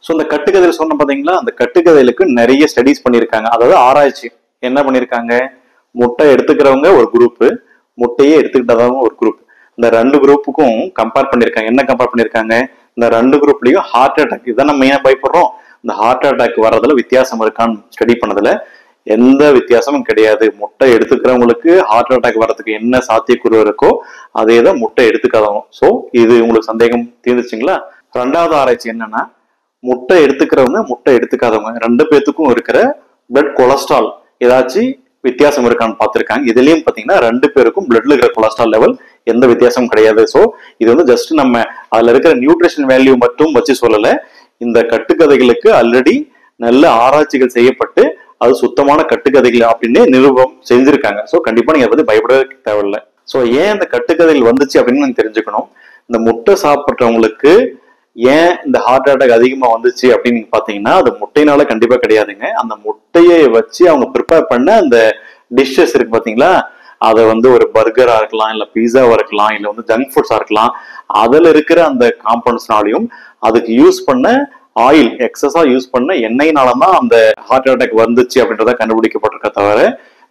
So இந்த கட்டுக்கதையில சொன்ன பாத்தீங்களா, அந்த கட்டுக்கதைகளுக்கு நிறைய ஸ்டடிஸ் பண்ணியிருக்காங்க. அதாவது ஆராய்ச்சி என்ன பண்ணியிருக்காங்க, முட்டை எடுத்துக்கிறவங்க ஒரு குரூப், முட்டையே எடுத்துக்கிட்டவங்க ஒரு குரூப். இந்த ரெண்டு குரூப்புக்கும் கம்பேர் பண்ணியிருக்காங்க. என்ன கம்பேர் பண்ணியிருக்காங்க, இந்த ரெண்டு குரூப்லயும் ஹார்ட் அட்டாக், இதான் நம்ம மெயினா பயப்படுறோம், இந்த ஹார்ட் அட்டாக் வர்றதுல வித்தியாசம் இருக்கான்னு ஸ்டடி பண்ணதுல எந்த வித்தியாசமும் கிடையாது. முட்டை எடுத்துக்கிறவங்களுக்கு ஹார்ட் அட்டாக் வர்றதுக்கு என்ன சாத்தியக்கூறு இருக்கோ அதே தான் முட்டை எடுத்துக்காதவங்க. ஸோ இது உங்களுக்கு சந்தேகம் தீர்ந்துச்சுங்களா? ரெண்டாவது ஆராய்ச்சி என்னன்னா, முட்டை எடுத்துக்கிறவங்க முட்டை எடுத்துக்காதவங்க ரெண்டு பேத்துக்கும் இருக்கிற பிளட் கொலஸ்ட்ரால் ஏதாச்சும் வித்தியாசம் இருக்கான்னு பார்த்திருக்காங்க. இதுலயும் பாத்தீங்கன்னா ரெண்டு பேருக்கும் பிளட்ல இருக்கிற கொலஸ்ட்ரால் லெவல் எந்த வித்தியாசமும் கிடையாது. ஸோ இது வந்து ஜஸ்ட் நம்ம அதுல இருக்கிற நியூட்ரிஷன் வேல்யூ மட்டும் வச்சு சொல்லல, இந்த கட்டுக்கதைகளுக்கு ஆல்ரெடி நல்ல ஆராய்ச்சிகள் செய்யப்பட்டு அது சுத்தமான கட்டுக்கதைகள் அப்படின்னு நிரூபம் செஞ்சிருக்காங்க. ஸோ கண்டிப்பா நீங்க அதை பத்தி பயப்பட தேவையில்லை. ஸோ ஏன் இந்த கட்டுக்கதைகள் வந்துச்சு அப்படின்னு நீங்க தெரிஞ்சுக்கணும். இந்த முட்டை சாப்பிட்றவங்களுக்கு ஏன் இந்த ஹார்ட் அட்டாக் அதிகமா வந்துச்சு அப்படின்னு நீங்க பாத்தீங்கன்னா, அது முட்டையினால கண்டிப்பா கிடையாதுங்க. அந்த முட்டையை வச்சு அவங்க ப்ரிப்பேர் பண்ண அந்த டிஷ்ஷஸ் இருக்கு பாத்தீங்களா, அதை வந்து ஒரு பர்கரா இருக்கலாம், இல்ல பீஸாவா இருக்கலாம், இல்ல வந்து ஜங்க் ஃபுட்ஸா இருக்கலாம், அதுல இருக்கிற அந்த காம்பவுண்ட்ஸ்னாலையும் அதுக்கு யூஸ் பண்ண ஆயில் எக்ஸஸா யூஸ் பண்ண எண்ணெயினாலதான் அந்த ஹார்ட் அட்டாக் வந்துச்சு அப்படின்றத கண்டுபிடிக்கப்பட்டிருக்க தவிர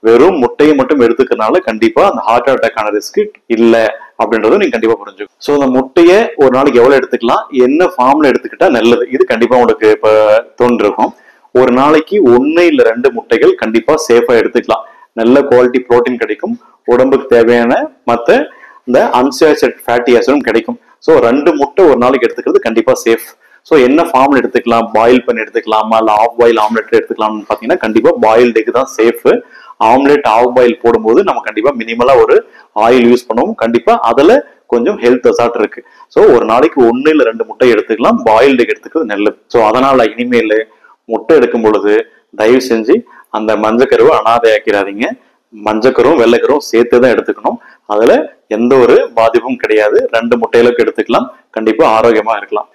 வெறும் முட்டையை மட்டும் எடுத்துக்கிறதுனால கண்டிப்பா அந்த ஹார்ட் அட்டாக்கான ரிஸ்க் இல்ல அப்படின்றதும் நீங்க கண்டிப்பா புரிஞ்சுக்கணும். ஸோ அந்த முட்டையை ஒரு நாளைக்கு எவ்வளவு எடுத்துக்கலாம், என்ன ஃபார்ம்ல எடுத்துக்கிட்டா நல்லது, இது கண்டிப்பா உங்களுக்கு இப்ப தோன்றிருக்கும். ஒரு நாளைக்கு 1 இல்ல 2 முட்டைகள் கண்டிப்பா சேஃபா எடுத்துக்கலாம். நல்ல குவாலிட்டி புரோட்டீன் கிடைக்கும், உடம்புக்கு தேவையான மற்ற இந்த அன்சாச்சுரேட்டட் ஃபேட்டி ஆசிடும் கிடைக்கும். ஸோ 2 முட்டை ஒரு நாளைக்கு எடுத்துக்கிறது கண்டிப்பா சேஃப். ஸோ என்ன ஃபார்ம்ல எடுத்துக்கலாம், பாயில் பண்ணி எடுத்துக்கலாமா இல்ல ஆஃப் பாயில் ஆம்லெட் எடுத்துக்கலாம்னு பாத்தீங்கன்னா கண்டிப்பா பாயில்டு எக் தான் சேஃப். ஆம்லெட் ஆஃப் பாயில் போடும்போது நம்ம கண்டிப்பா மினிமலா ஒரு ஆயில் யூஸ் பண்ணுவோம். கண்டிப்பா அதுல கொஞ்சம் ஹெல்த் அசாட் இருக்கு. ஸோ ஒரு நாளைக்கு 1 இல்ல 2 முட்டை எடுத்துக்கலாம், பாயில்டு எக் எடுத்துக்கிறது நல்லது. ஸோ அதனால இனிமேல் முட்டை எடுக்கும் பொழுது தயவு செஞ்சு அந்த மஞ்சக்கருவை அனாதையாக்கிறாதீங்க. மஞ்சக்கரும் வெள்ளைக்கரும் சேர்த்து தான் எடுத்துக்கணும். அதுல எந்த ஒரு பாதிப்பும் கிடையாது. 2 முட்டைகளுக்கு எடுத்துக்கலாம், கண்டிப்பா ஆரோக்கியமா இருக்கலாம்.